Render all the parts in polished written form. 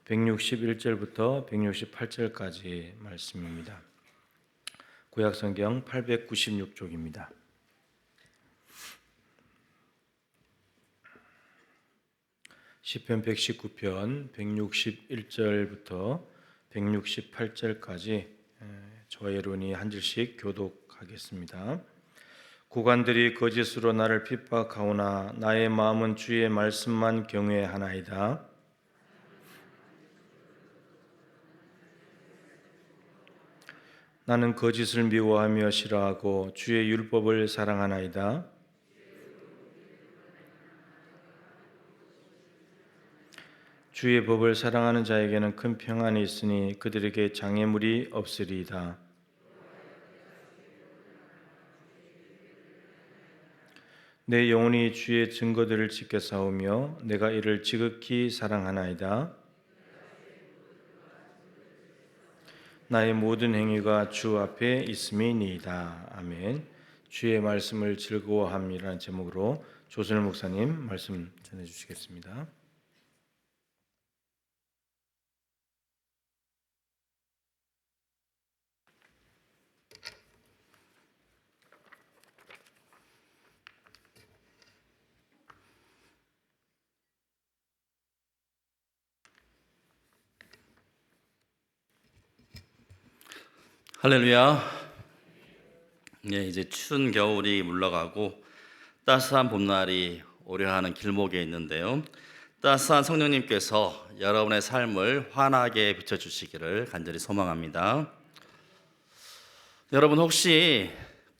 161절부터 168절까지 말씀입니다. 구약성경 896쪽입니다. 시편 119편 161절부터 168절까지 저와 여러분이 한 절씩 교독하겠습니다. 구관들이 거짓으로 나를 핍박하오나 나의 마음은 주의 말씀만 경외하나이다. 나는 거짓을 미워하며 싫어하고 주의 율법을 사랑하나이다. 주의 법을 사랑하는 자에게는 큰 평안이 있으니 그들에게 장애물이 없으리이다. 내 영혼이 주의 증거들을 지켜 싸우며 내가 이를 지극히 사랑하나이다. 나의 모든 행위가 주 앞에 있음이니이다. 아멘. 주의 말씀을 즐거워함이라는 제목으로 조선일 목사님 말씀 전해주시겠습니다. 할렐루야. 이제 추운 겨울이 물러가고 따스한 봄날이 오려하는 길목에 있는데요. 따스한 성령님께서 여러분의 삶을 환하게 비춰주시기를 간절히 소망합니다. 여러분 혹시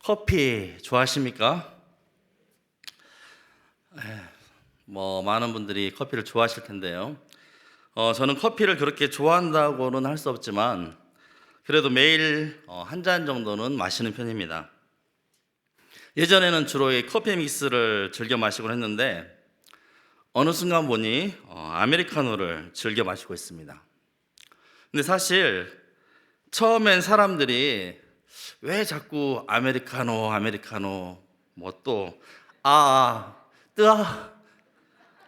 커피 좋아하십니까? 많은 분들이 커피를 좋아하실 텐데요. 저는 커피를 그렇게 좋아한다고는 할 수 없지만 그래도 매일 한 잔 정도는 마시는 편입니다. 예전에는 주로 이 커피 믹스를 즐겨 마시곤 했는데 어느 순간 보니 아메리카노를 즐겨 마시고 있습니다. 근데 사실 처음엔 사람들이 왜 자꾸 아메리카노 뭐 또 뜨아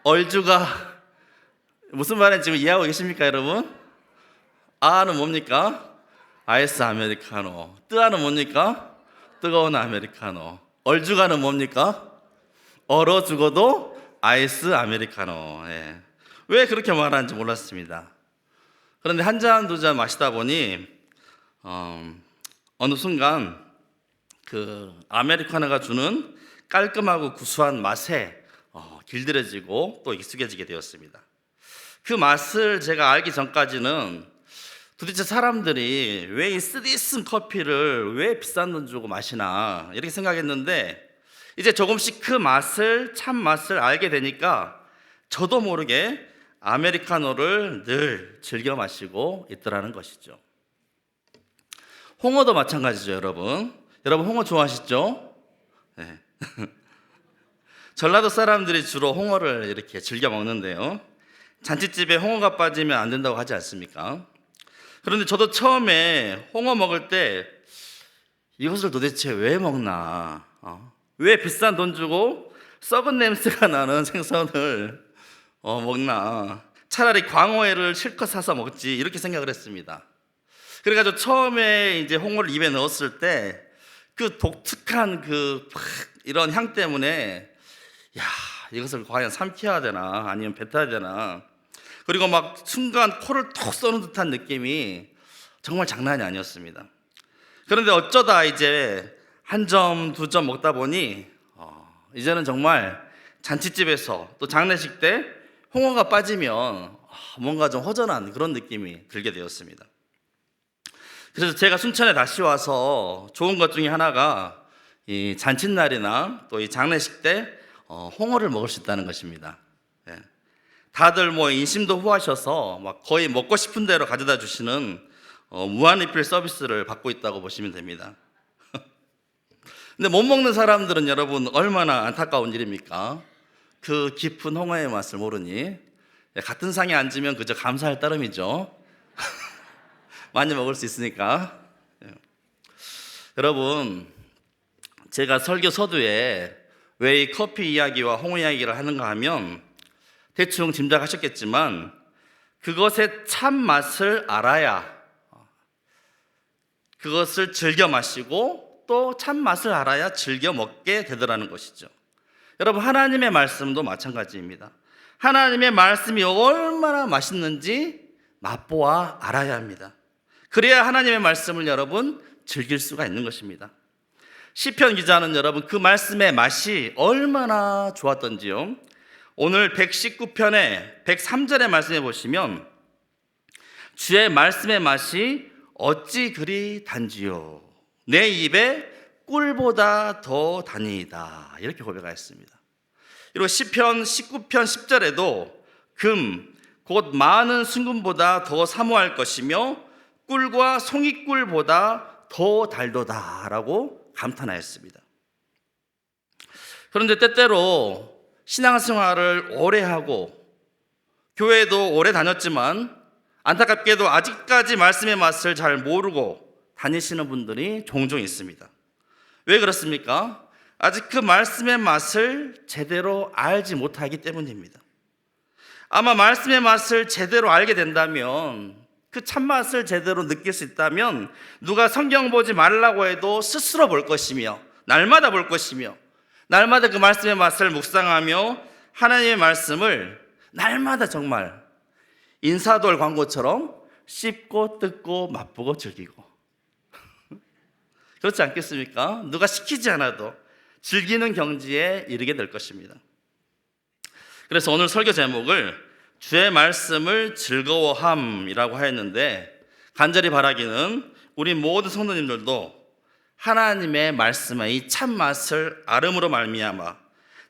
얼주가 무슨 말인지 지금 이해하고 계십니까 여러분? 아는 뭡니까? 아이스 아메리카노. 뜨아는 뭡니까? 뜨거운 아메리카노. 얼죽아는 뭡니까? 얼어 죽어도 아이스 아메리카노. 왜 그렇게 말하는지 몰랐습니다. 그런데 한 잔, 두 잔 마시다 보니 어느 순간 그 아메리카노가 주는 깔끔하고 구수한 맛에 길들여지고 또 익숙해지게 되었습니다. 그 맛을 제가 알기 전까지는 도대체 사람들이 왜 이 쓰디쓴 커피를 왜 비싼 돈 주고 마시나 이렇게 생각했는데 이제 조금씩 그 맛을 참 맛을 알게 되니까 저도 모르게 아메리카노를 늘 즐겨 마시고 있더라는 것이죠. 홍어도 마찬가지죠, 여러분. 여러분 홍어 좋아하시죠? 네. 전라도 사람들이 주로 홍어를 이렇게 즐겨 먹는데요. 잔치집에 홍어가 빠지면 안 된다고 하지 않습니까? 그런데 저도 처음에 홍어 먹을 때 이것을 도대체 왜 먹나, 왜 비싼 돈 주고 썩은 냄새가 나는 생선을 먹나, 차라리 광어회를 실컷 사서 먹지 이렇게 생각을 했습니다. 그래가지고 처음에 이제 홍어를 입에 넣었을 때 그 독특한 이런 향 때문에 이것을 과연 삼켜야 되나 아니면 뱉어야 되나, 그리고 막 순간 코를 톡 쏘는 듯한 느낌이 정말 장난이 아니었습니다. 그런데 어쩌다 이제 한 점, 두 점 먹다 보니 이제는 정말 잔치집에서 또 장례식 때 홍어가 빠지면 뭔가 좀 허전한 그런 느낌이 들게 되었습니다. 그래서 제가 순천에 다시 와서 좋은 것 중에 하나가 이 잔칫날이나 또 이 장례식 때 홍어를 먹을 수 있다는 것입니다. 다들 인심도 후하셔서 막 거의 먹고 싶은 대로 가져다 주시는 무한리필 서비스를 받고 있다고 보시면 됩니다. 근데 못 먹는 사람들은 여러분 얼마나 안타까운 일입니까? 그 깊은 홍어의 맛을 모르니 같은 상에 앉으면 그저 감사할 따름이죠. 많이 먹을 수 있으니까. 여러분, 제가 설교 서두에 왜 이 커피 이야기와 홍어 이야기를 하는가 하면 대충 짐작하셨겠지만 그것의 참맛을 알아야 그것을 즐겨 마시고 또 참맛을 알아야 즐겨 먹게 되더라는 것이죠. 여러분, 하나님의 말씀도 마찬가지입니다. 하나님의 말씀이 얼마나 맛있는지 맛보아 알아야 합니다. 그래야 하나님의 말씀을 여러분 즐길 수가 있는 것입니다. 시편 기자는 여러분 그 말씀의 맛이 얼마나 좋았던지요, 오늘 119편의 103절의 말씀에 보시면 주의 말씀의 맛이 어찌 그리 단지요, 내 입에 꿀보다 더 다니이다, 이렇게 고백하였습니다. 그리고 시편 19편 10절에도 금 곧 많은 순금보다 더 사모할 것이며 꿀과 송이꿀보다 더 달도다라고 감탄하였습니다. 그런데 때때로 신앙생활을 오래 하고 교회도 오래 다녔지만 안타깝게도 아직까지 말씀의 맛을 잘 모르고 다니시는 분들이 종종 있습니다. 왜 그렇습니까? 아직 그 말씀의 맛을 제대로 알지 못하기 때문입니다. 아마 말씀의 맛을 제대로 알게 된다면, 그 참맛을 제대로 느낄 수 있다면 누가 성경 보지 말라고 해도 스스로 볼 것이며 날마다 볼 것이며 날마다 그 말씀의 맛을 묵상하며 하나님의 말씀을 날마다 정말 인사돌 광고처럼 씹고 뜯고 맛보고 즐기고 그렇지 않겠습니까? 누가 시키지 않아도 즐기는 경지에 이르게 될 것입니다. 그래서 오늘 설교 제목을 주의 말씀을 즐거워함이라고 하였는데, 간절히 바라기는 우리 모든 성도님들도 하나님의 말씀의 이 참맛을 알음으로 말미암아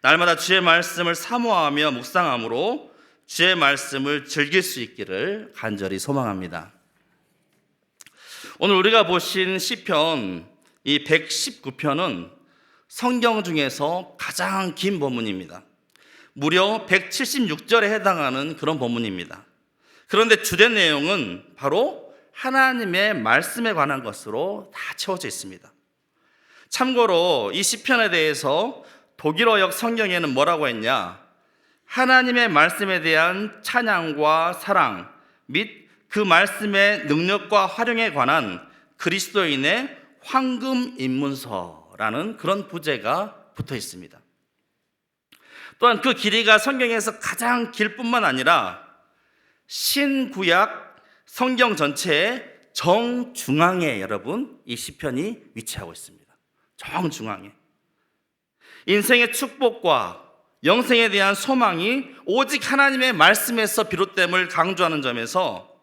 날마다 주의 말씀을 사모하며 묵상함으로 주의 말씀을 즐길 수 있기를 간절히 소망합니다. 오늘 우리가 보신 시편 이 119편은 성경 중에서 가장 긴 본문입니다. 무려 176절에 해당하는 그런 본문입니다. 그런데 주된 내용은 바로 하나님의 말씀에 관한 것으로 다 채워져 있습니다. 참고로 이 시편에 대해서 독일어역 성경에는 뭐라고 했냐? 하나님의 말씀에 대한 찬양과 사랑 및 그 말씀의 능력과 활용에 관한 그리스도인의 황금 입문서라는 그런 부제가 붙어 있습니다. 또한 그 길이가 성경에서 가장 길 뿐만 아니라 신구약 성경 전체의 정중앙에 여러분 이 시편이 위치하고 있습니다. 정중앙에 인생의 축복과 영생에 대한 소망이 오직 하나님의 말씀에서 비롯됨을 강조하는 점에서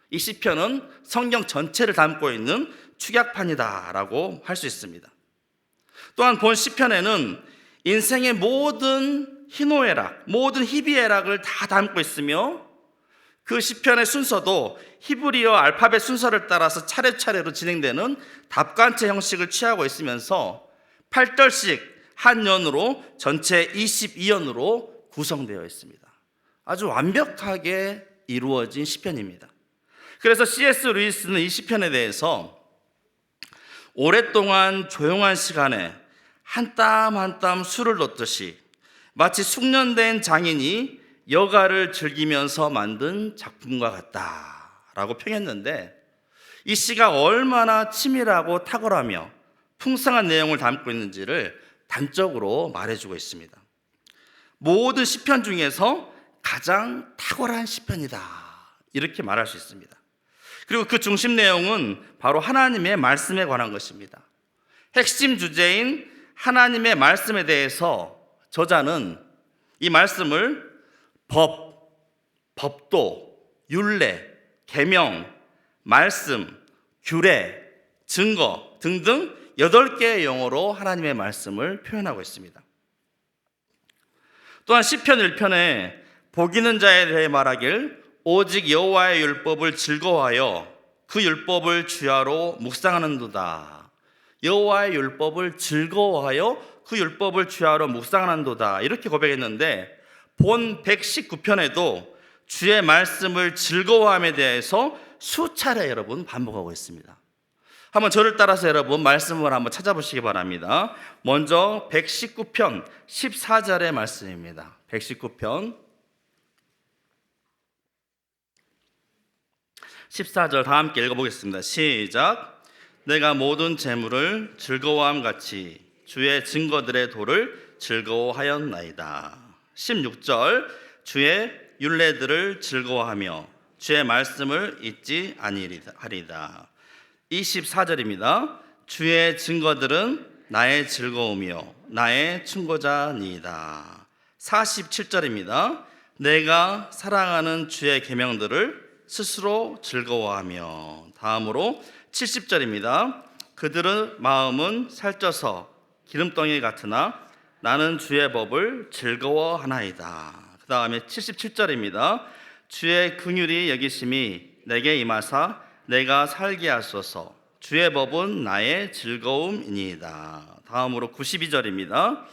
이 시편은 성경 전체를 담고 있는 축약판이다라고 할 수 있습니다. 또한 본 시편에는 인생의 모든 희노애락, 모든 희비애락을 다 담고 있으며 그 시편의 순서도 히브리어 알파벳 순서를 따라서 차례차례로 진행되는 답관체 형식을 취하고 있으면서 8절씩 한 연으로 전체 22연으로 구성되어 있습니다. 아주 완벽하게 이루어진 시편입니다. 그래서 C.S. 루이스는 이 시편에 대해서 오랫동안 조용한 시간에 한 땀 한 땀 술을 넣듯이 마치 숙련된 장인이 여가를 즐기면서 만든 작품과 같다라고 평했는데, 이 시가 얼마나 치밀하고 탁월하며 풍성한 내용을 담고 있는지를 단적으로 말해주고 있습니다. 모든 시편 중에서 가장 탁월한 시편이다, 이렇게 말할 수 있습니다. 그리고 그 중심 내용은 바로 하나님의 말씀에 관한 것입니다. 핵심 주제인 하나님의 말씀에 대해서 저자는 이 말씀을 법도, 율례, 계명, 말씀, 규례, 증거 등등 8개의 용어로 하나님의 말씀을 표현하고 있습니다. 또한 시편 1편에 복 있는 자에 대해 말하길 오직 여호와의 율법을 즐거워하여 그 율법을 주야로 묵상하는도다. 여호와의 율법을 즐거워하여 그 율법을 주야로 묵상하는도다, 이렇게 고백했는데 본 119편에도 주의 말씀을 즐거워함에 대해서 수차례 여러분 반복하고 있습니다. 한번 저를 따라서 여러분 말씀을 한번 찾아보시기 바랍니다. 먼저 119편 14절의 말씀입니다. 119편 14절 다 함께 읽어보겠습니다. 시작. 내가 모든 재물을 즐거워함 같이 주의 증거들의 도를 즐거워하였나이다. 16절 주의 율례들을 즐거워하며 주의 말씀을 잊지 아니하리다. 24절입니다. 주의 증거들은 나의 즐거움이요 나의 충고자니이다. 47절입니다. 내가 사랑하는 주의 계명들을 스스로 즐거워하며. 다음으로 70절입니다. 그들의 마음은 살쪄서 기름덩이 같으나 나는 주의 법을 즐거워하나이다. 그 다음에 77절입니다. 주의 긍휼이 여기심이 내게 임하사 내가 살게 하소서. 주의 법은 나의 즐거움이니이다. 다음으로 92절입니다.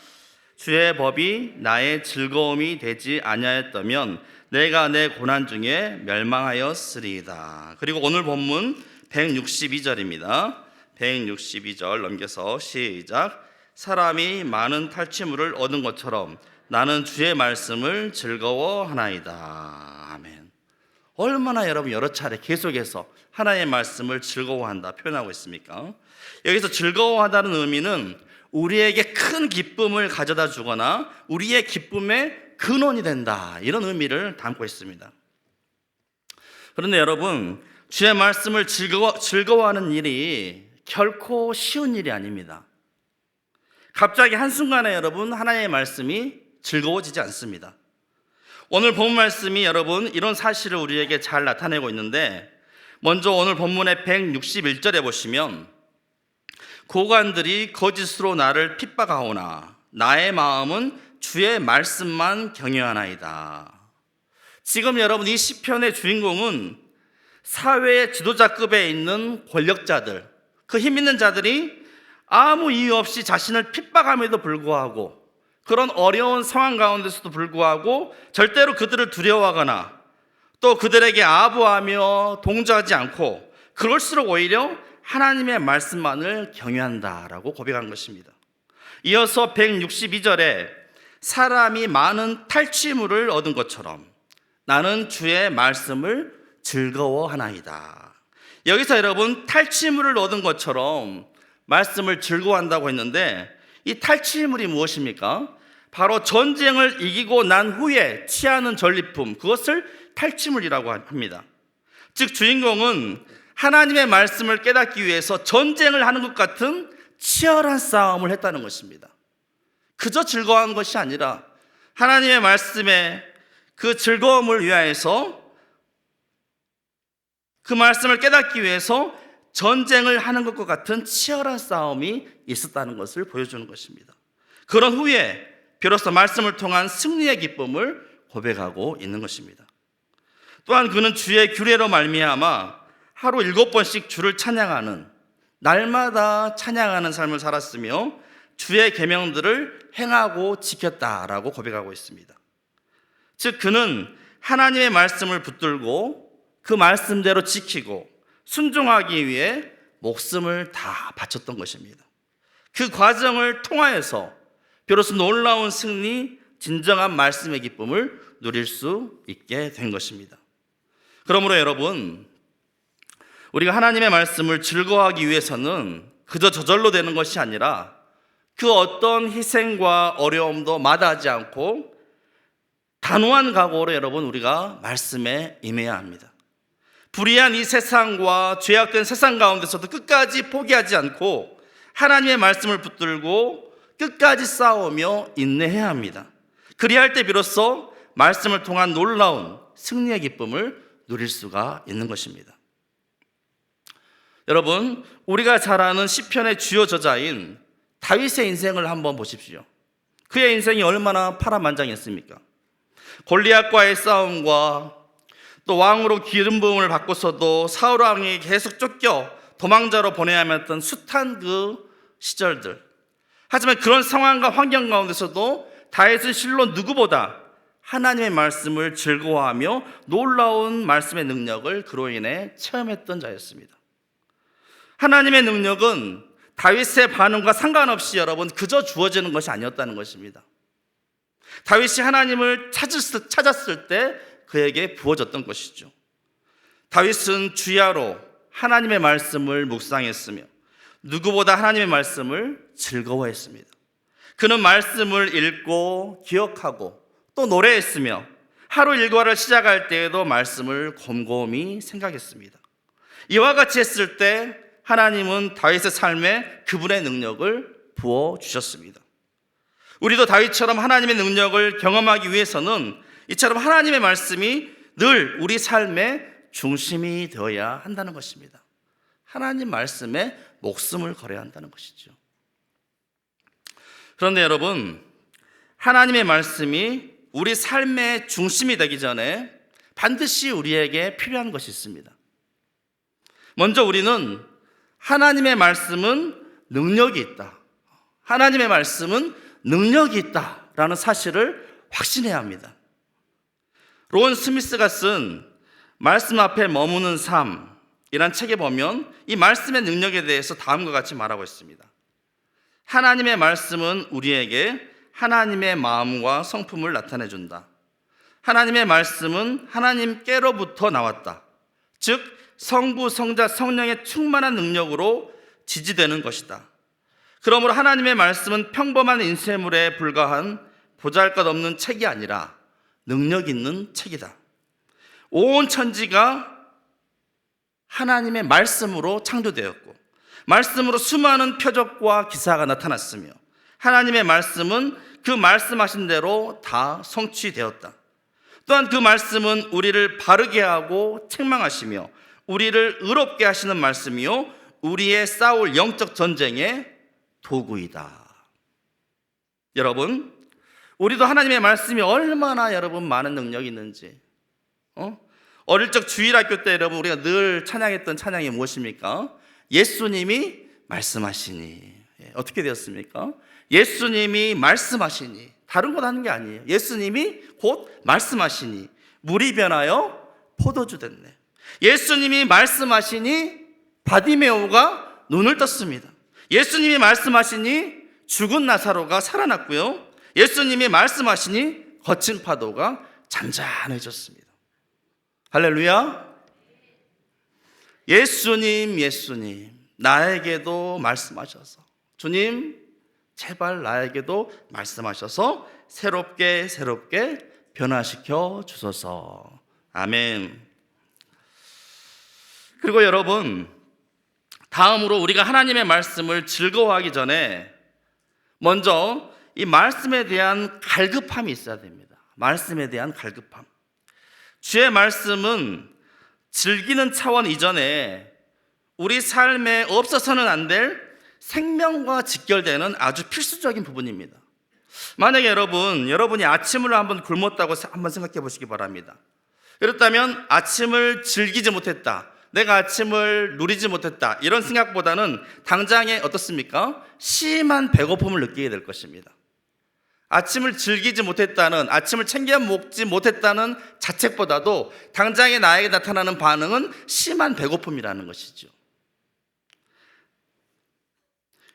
주의 법이 나의 즐거움이 되지 아니하였다면 내가 내 고난 중에 멸망하였으리이다. 그리고 오늘 본문 162절입니다. 162절 넘겨서 시작. 사람이 많은 탈취물을 얻은 것처럼 나는 주의 말씀을 즐거워하나이다. 아멘. 얼마나 여러분 여러 차례 계속해서 하나님의 말씀을 즐거워한다 표현하고 있습니까? 여기서 즐거워하다는 의미는 우리에게 큰 기쁨을 가져다 주거나 우리의 기쁨의 근원이 된다, 이런 의미를 담고 있습니다. 그런데 여러분, 주의 말씀을 즐거워하는 일이 결코 쉬운 일이 아닙니다. 갑자기 한순간에 여러분 하나님의 말씀이 즐거워지지 않습니다. 오늘 본 말씀이 여러분 이런 사실을 우리에게 잘 나타내고 있는데, 먼저 오늘 본문의 161절에 보시면 고관들이 거짓으로 나를 핍박하오나 나의 마음은 주의 말씀만 경외하나이다. 지금 여러분 이 시편의 주인공은 사회의 지도자급에 있는 권력자들, 그 힘 있는 자들이 아무 이유 없이 자신을 핍박함에도 불구하고, 그런 어려운 상황 가운데서도 불구하고 절대로 그들을 두려워하거나 또 그들에게 아부하며 동조하지 않고, 그럴수록 오히려 하나님의 말씀만을 경외한다라고 고백한 것입니다. 이어서 162절에 사람이 많은 탈취물을 얻은 것처럼 나는 주의 말씀을 즐거워하나이다. 여기서 여러분 탈취물을 얻은 것처럼 말씀을 즐거워한다고 했는데, 이 탈취물이 무엇입니까? 바로 전쟁을 이기고 난 후에 취하는 전리품, 그것을 탈취물이라고 합니다. 즉 주인공은 하나님의 말씀을 깨닫기 위해서 전쟁을 하는 것 같은 치열한 싸움을 했다는 것입니다. 그저 즐거워한 것이 아니라 하나님의 말씀에 그 즐거움을 위하여서, 그 말씀을 깨닫기 위해서 전쟁을 하는 것과 같은 치열한 싸움이 있었다는 것을 보여주는 것입니다. 그런 후에 비로소 말씀을 통한 승리의 기쁨을 고백하고 있는 것입니다. 또한 그는 주의 규례로 말미암아 하루 7번씩 주를 찬양하는, 날마다 찬양하는 삶을 살았으며 주의 계명들을 행하고 지켰다라고 고백하고 있습니다. 즉 그는 하나님의 말씀을 붙들고 그 말씀대로 지키고 순종하기 위해 목숨을 다 바쳤던 것입니다. 그 과정을 통하여서 비로소 놀라운 승리, 진정한 말씀의 기쁨을 누릴 수 있게 된 것입니다. 그러므로 여러분, 우리가 하나님의 말씀을 즐거워하기 위해서는 그저 저절로 되는 것이 아니라 그 어떤 희생과 어려움도 마다하지 않고 단호한 각오로 여러분 우리가 말씀에 임해야 합니다. 불의한 이 세상과 죄악된 세상 가운데서도 끝까지 포기하지 않고 하나님의 말씀을 붙들고 끝까지 싸우며 인내해야 합니다. 그리할 때 비로소 말씀을 통한 놀라운 승리의 기쁨을 누릴 수가 있는 것입니다. 여러분, 우리가 잘 아는 시편의 주요 저자인 다윗의 인생을 한번 보십시오. 그의 인생이 얼마나 파란만장했습니까? 골리앗과의 싸움과 또 왕으로 기름 부음을 받고서도 사울 왕이 계속 쫓겨 도망자로 보내야만 했던 숱한 그 시절들. 하지만 그런 상황과 환경 가운데서도 다윗은 실로 누구보다 하나님의 말씀을 즐거워하며 놀라운 말씀의 능력을 그로 인해 체험했던 자였습니다. 하나님의 능력은 다윗의 반응과 상관없이 여러분 그저 주어지는 것이 아니었다는 것입니다. 다윗이 하나님을 찾았을 때 그에게 부어졌던 것이죠. 다윗은 주야로 하나님의 말씀을 묵상했으며 누구보다 하나님의 말씀을 즐거워했습니다. 그는 말씀을 읽고 기억하고 또 노래했으며 하루 일과를 시작할 때에도 말씀을 곰곰이 생각했습니다. 이와 같이 했을 때 하나님은 다윗의 삶에 그분의 능력을 부어주셨습니다. 우리도 다윗처럼 하나님의 능력을 경험하기 위해서는 이처럼 하나님의 말씀이 늘 우리 삶의 중심이 되어야 한다는 것입니다. 하나님 말씀에 목숨을 걸어야 한다는 것이죠. 그런데 여러분, 하나님의 말씀이 우리 삶의 중심이 되기 전에 반드시 우리에게 필요한 것이 있습니다. 먼저 우리는 하나님의 말씀은 능력이 있다. 하나님의 말씀은 능력이 있다라는 사실을 확신해야 합니다. 론 스미스가 쓴 말씀 앞에 머무는 삶이란 책에 보면 이 말씀의 능력에 대해서 다음과 같이 말하고 있습니다. 하나님의 말씀은 우리에게 하나님의 마음과 성품을 나타내 준다. 하나님의 말씀은 하나님께로부터 나왔다. 즉 성부, 성자, 성령의 충만한 능력으로 지지되는 것이다. 그러므로 하나님의 말씀은 평범한 인쇄물에 불과한 보잘것없는 책이 아니라 능력 있는 책이다. 온 천지가 하나님의 말씀으로 창조되었고 말씀으로 수많은 표적과 기사가 나타났으며 하나님의 말씀은 그 말씀하신 대로 다 성취되었다. 또한 그 말씀은 우리를 바르게 하고 책망하시며 우리를 의롭게 하시는 말씀이요 우리의 싸울 영적 전쟁의 도구이다. 여러분, 우리도 하나님의 말씀이 얼마나 여러분 많은 능력이 있는지 어릴 적 주일학교 때 여러분 우리가 늘 찬양했던 찬양이 무엇입니까? 예수님이 말씀하시니. 어떻게 되었습니까? 예수님이 말씀하시니. 다른 것 하는 게 아니에요. 예수님이 곧 말씀하시니 물이 변하여 포도주 됐네. 예수님이 말씀하시니 바디메오가 눈을 떴습니다. 예수님이 말씀하시니 죽은 나사로가 살아났고요. 예수님이 말씀하시니 거친 파도가 잔잔해졌습니다. 할렐루야. 예수님 나에게도 말씀하셔서 주님 제발 나에게도 말씀하셔서 새롭게 변화시켜 주소서. 아멘. 그리고 여러분, 다음으로 우리가 하나님의 말씀을 즐거워하기 전에 먼저 이 말씀에 대한 갈급함이 있어야 됩니다. 말씀에 대한 갈급함. 주의 말씀은 즐기는 차원 이전에 우리 삶에 없어서는 안 될 생명과 직결되는 아주 필수적인 부분입니다. 만약에 여러분이 아침을 한번 굶었다고 한번 생각해 보시기 바랍니다. 그렇다면 아침을 즐기지 못했다, 내가 아침을 누리지 못했다, 이런 생각보다는 당장에 어떻습니까? 심한 배고픔을 느끼게 될 것입니다. 아침을 즐기지 못했다는, 아침을 챙겨 먹지 못했다는 자책보다도 당장에 나에게 나타나는 반응은 심한 배고픔이라는 것이죠.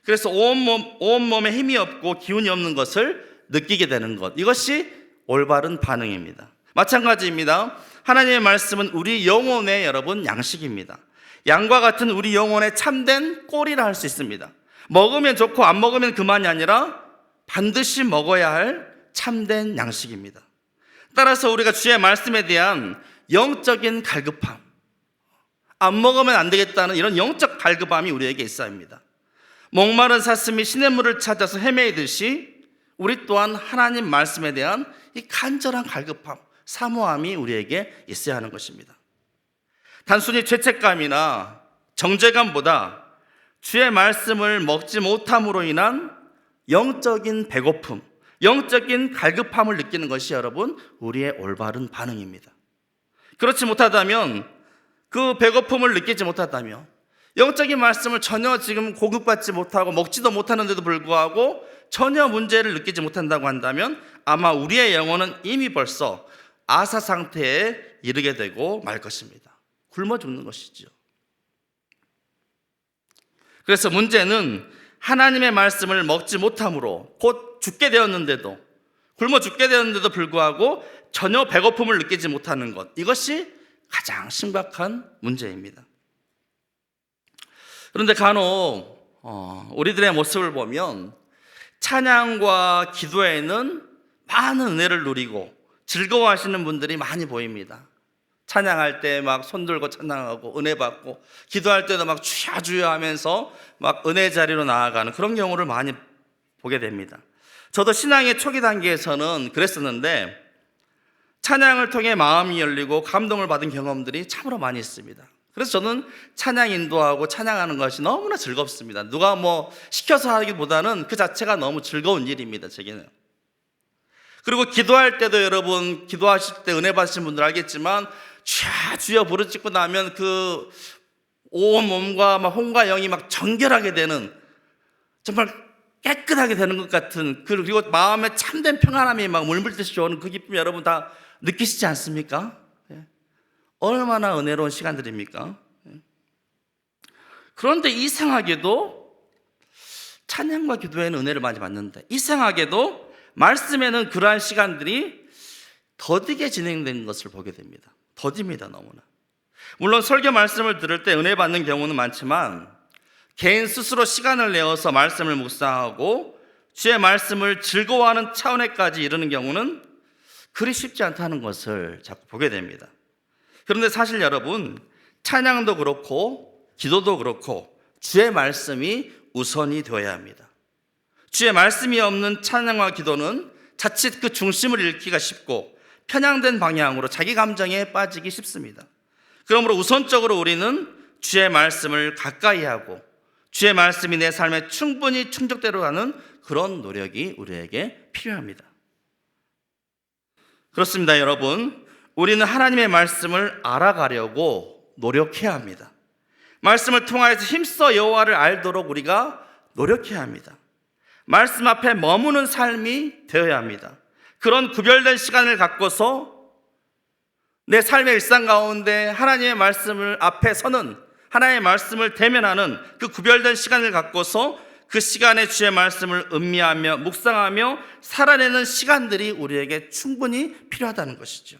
그래서 온몸에 힘이 없고 기운이 없는 것을 느끼게 되는 것, 이것이 올바른 반응입니다. 마찬가지입니다. 하나님의 말씀은 우리 영혼의 여러분 양식입니다. 양과 같은 우리 영혼의 참된 꼴이라 할 수 있습니다. 먹으면 좋고 안 먹으면 그만이 아니라 반드시 먹어야 할 참된 양식입니다. 따라서 우리가 주의 말씀에 대한 영적인 갈급함, 안 먹으면 안 되겠다는 이런 영적 갈급함이 우리에게 있어야 합니다. 목마른 사슴이 시냇물을 찾아서 헤매이듯이 우리 또한 하나님 말씀에 대한 이 간절한 갈급함, 사모함이 우리에게 있어야 하는 것입니다. 단순히 죄책감이나 정죄감보다 주의 말씀을 먹지 못함으로 인한 영적인 배고픔, 영적인 갈급함을 느끼는 것이 여러분 우리의 올바른 반응입니다. 그렇지 못하다면, 그 배고픔을 느끼지 못하다면, 영적인 말씀을 전혀 지금 공급받지 못하고 먹지도 못하는데도 불구하고 전혀 문제를 느끼지 못한다고 한다면 아마 우리의 영혼은 이미 벌써 아사 상태에 이르게 되고 말 것입니다. 굶어 죽는 것이죠. 그래서 문제는 하나님의 말씀을 먹지 못함으로 곧 죽게 되었는데도, 굶어 죽게 되었는데도 불구하고 전혀 배고픔을 느끼지 못하는 것, 이것이 가장 심각한 문제입니다. 그런데 간혹 우리들의 모습을 보면 찬양과 기도에는 많은 은혜를 누리고 즐거워하시는 분들이 많이 보입니다. 찬양할 때 막 손들고 찬양하고 은혜 받고, 기도할 때도 막 주야 주야 하면서 막 은혜 자리로 나아가는 그런 경우를 많이 보게 됩니다. 저도 신앙의 초기 단계에서는 그랬었는데 찬양을 통해 마음이 열리고 감동을 받은 경험들이 참으로 많이 있습니다. 그래서 저는 찬양 인도하고 찬양하는 것이 너무나 즐겁습니다. 누가 뭐 시켜서 하기보다는 그 자체가 너무 즐거운 일입니다, 제게는. 그리고 기도할 때도 여러분, 기도하실 때 은혜 받으신 분들 알겠지만 주야 주여 부르짖고 나면 그 온 몸과 막 혼과 영이 막 정결하게 되는, 정말 깨끗하게 되는 것 같은, 그리고 마음에 참된 평안함이 막 물밀듯이 오는 그 기쁨 여러분 다 느끼시지 않습니까? 얼마나 은혜로운 시간들입니까? 그런데 이상하게도 찬양과 기도에는 은혜를 많이 받는데, 이상하게도 말씀에는 그러한 시간들이 더디게 진행되는 것을 보게 됩니다. 더딥니다, 너무나. 물론 설교 말씀을 들을 때 은혜 받는 경우는 많지만 개인 스스로 시간을 내어서 말씀을 묵상하고 주의 말씀을 즐거워하는 차원에까지 이르는 경우는 그리 쉽지 않다는 것을 자꾸 보게 됩니다. 그런데 사실 여러분, 찬양도 그렇고 기도도 그렇고 주의 말씀이 우선이 되어야 합니다. 주의 말씀이 없는 찬양과 기도는 자칫 그 중심을 잃기가 쉽고 편향된 방향으로 자기 감정에 빠지기 쉽습니다. 그러므로 우선적으로 우리는 주의 말씀을 가까이 하고 주의 말씀이 내 삶에 충분히 충족되도록 하는 그런 노력이 우리에게 필요합니다. 그렇습니다, 여러분. 우리는 하나님의 말씀을 알아가려고 노력해야 합니다. 말씀을 통하여서 힘써 여호와를 알도록 우리가 노력해야 합니다. 말씀 앞에 머무는 삶이 되어야 합니다. 그런 구별된 시간을 갖고서 내 삶의 일상 가운데 하나님의 말씀을 앞에 서는, 하나님의 말씀을 대면하는 그 구별된 시간을 갖고서 그 시간에 주의 말씀을 음미하며 묵상하며 살아내는 시간들이 우리에게 충분히 필요하다는 것이죠.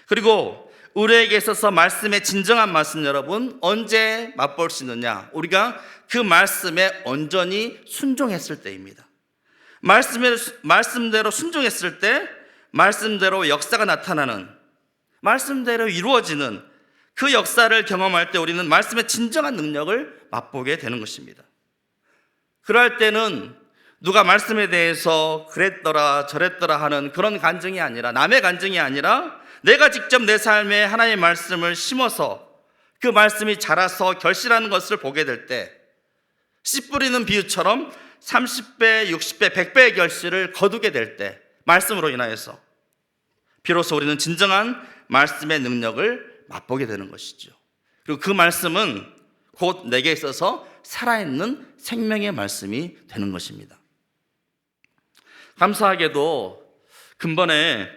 그리고 우리에게 있어서 말씀의 진정한 맛은 여러분 언제 맛볼 수 있느냐? 우리가 그 말씀에 온전히 순종했을 때입니다. 말씀대로 순종했을 때 말씀대로 역사가 나타나는, 말씀대로 이루어지는 그 역사를 경험할 때 우리는 말씀의 진정한 능력을 맛보게 되는 것입니다. 그럴 때는 누가 말씀에 대해서 그랬더라 저랬더라 하는 그런 간증이 아니라, 남의 간증이 아니라 내가 직접 내 삶에 하나님의 말씀을 심어서 그 말씀이 자라서 결실하는 것을 보게 될 때, 씨 뿌리는 비유처럼 30배, 60배, 100배의 결실을 거두게 될 때, 말씀으로 인하여서 비로소 우리는 진정한 말씀의 능력을 맛보게 되는 것이죠. 그리고 그 말씀은 곧 내게 있어서 살아있는 생명의 말씀이 되는 것입니다. 감사하게도 근본에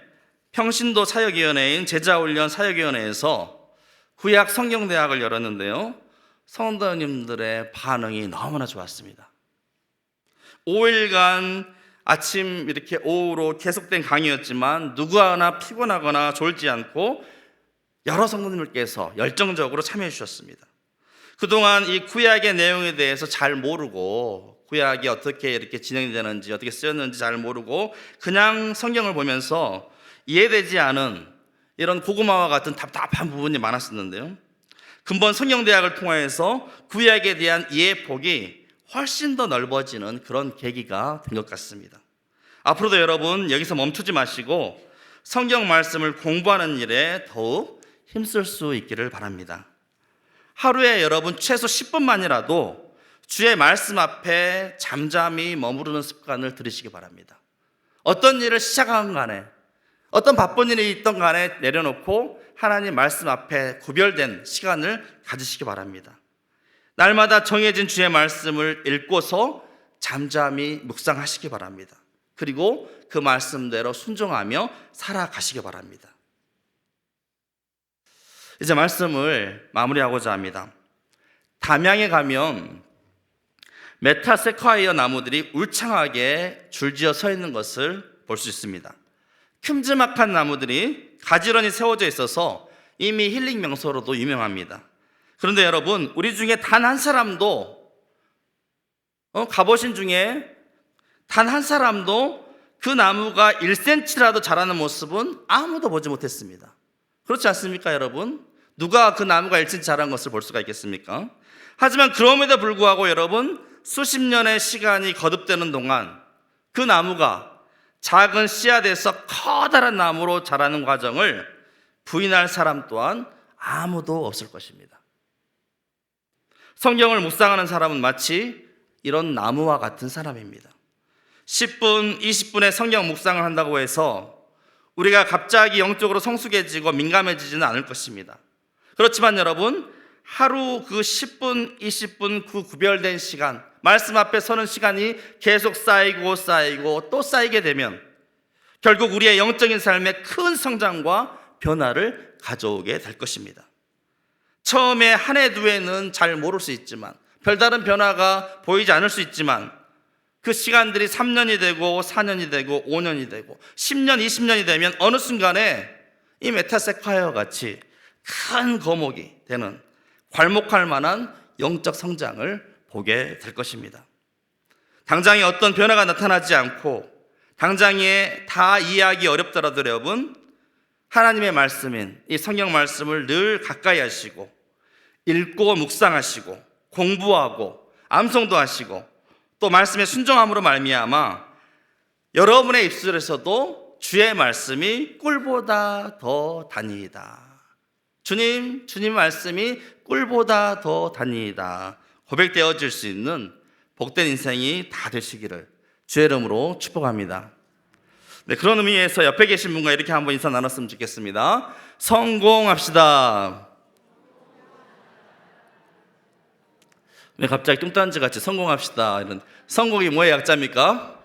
평신도 사역위원회인 제자훈련 사역위원회에서 구약 성경대학을 열었는데요, 성도님들의 반응이 너무나 좋았습니다. 5일간 아침 이렇게 오후로 계속된 강의였지만 누구 하나 피곤하거나 졸지 않고 여러 성도님들께서 열정적으로 참여해 주셨습니다. 그동안 이 구약의 내용에 대해서 잘 모르고, 구약이 어떻게 이렇게 진행되는지, 어떻게 쓰였는지 잘 모르고 그냥 성경을 보면서 이해되지 않은 이런 고구마와 같은 답답한 부분이 많았었는데요, 근본 성경대학을 통해서 구약에 대한 이해폭이 훨씬 더 넓어지는 그런 계기가 된 것 같습니다. 앞으로도 여러분 여기서 멈추지 마시고 성경 말씀을 공부하는 일에 더욱 힘쓸 수 있기를 바랍니다. 하루에 여러분 최소 10분만이라도 주의 말씀 앞에 잠잠히 머무르는 습관을 들이시기 바랍니다. 어떤 일을 시작하건 간에, 어떤 바쁜 일이 있던 간에 내려놓고 하나님 말씀 앞에 구별된 시간을 가지시기 바랍니다. 날마다 정해진 주의 말씀을 읽고서 잠잠히 묵상하시기 바랍니다. 그리고 그 말씀대로 순종하며 살아가시기 바랍니다. 이제 말씀을 마무리하고자 합니다. 담양에 가면 메타세콰이어 나무들이 울창하게 줄지어 서 있는 것을 볼 수 있습니다. 큼지막한 나무들이 가지런히 세워져 있어서 이미 힐링 명소로도 유명합니다. 그런데 여러분, 우리 중에 단 한 사람도 가보신 중에 단 한 사람도 그 나무가 1cm라도 자라는 모습은 아무도 보지 못했습니다. 그렇지 않습니까, 여러분? 누가 그 나무가 1cm 자란 것을 볼 수가 있겠습니까? 하지만 그럼에도 불구하고 여러분, 수십 년의 시간이 거듭되는 동안 그 나무가 작은 씨앗에서 커다란 나무로 자라는 과정을 부인할 사람 또한 아무도 없을 것입니다. 성경을 묵상하는 사람은 마치 이런 나무와 같은 사람입니다. 10분, 20분의 성경 묵상을 한다고 해서 우리가 갑자기 영적으로 성숙해지고 민감해지지는 않을 것입니다. 그렇지만 여러분, 하루 그 10분, 20분 그 구별된 시간, 말씀 앞에 서는 시간이 계속 쌓이고 또 쌓이게 되면 결국 우리의 영적인 삶에 큰 성장과 변화를 가져오게 될 것입니다. 처음에 한 해, 두 해는 잘 모를 수 있지만, 별다른 변화가 보이지 않을 수 있지만, 그 시간들이 3년이 되고 4년이 되고 5년이 되고 10년, 20년이 되면 어느 순간에 이 메타세콰이어 같이 큰 거목이 되는, 괄목할 만한 영적 성장을 보게 될 것입니다. 당장에 어떤 변화가 나타나지 않고 당장에 다 이해하기 어렵더라도 여러분, 하나님의 말씀인 이 성경 말씀을 늘 가까이 하시고 읽고 묵상하시고 공부하고 암송도 하시고 또 말씀에 순종함으로 말미암아 여러분의 입술에서도 주의 말씀이 꿀보다 더 단이이다, 주님 말씀이 꿀보다 더 단이이다 고백되어질 수 있는 복된 인생이 다 되시기를 주의 이름으로 축복합니다. 네, 그런 의미에서 옆에 계신 분과 이렇게 한번 인사 나눴으면 좋겠습니다. 성공합시다. 네, 갑자기 뚱딴지같이 성공합시다, 이런 성공이 뭐의 약자입니까?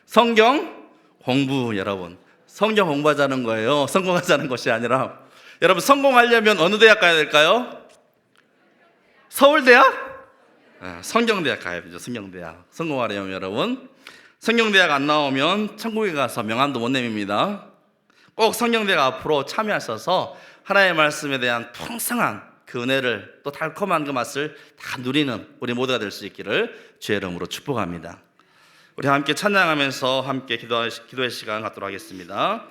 성경 공부. 여러분, 성경 공부하자는 거예요. 성공하자는 것이 아니라. 여러분, 성공하려면 어느 대학 가야 될까요? 서울대학? 성경대학 가야죠. 성경대학. 성공하려면 여러분, 성경대학 안 나오면 천국에 가서 명함도 못 내밉니다. 꼭 성경대학 앞으로 참여하셔서 하나님의 말씀에 대한 풍성한 그 은혜를, 또 달콤한 그 맛을 다 누리는 우리 모두가 될 수 있기를 주의 이름으로 축복합니다. 우리 함께 찬양하면서 함께 기도의 시간 갖도록 하겠습니다.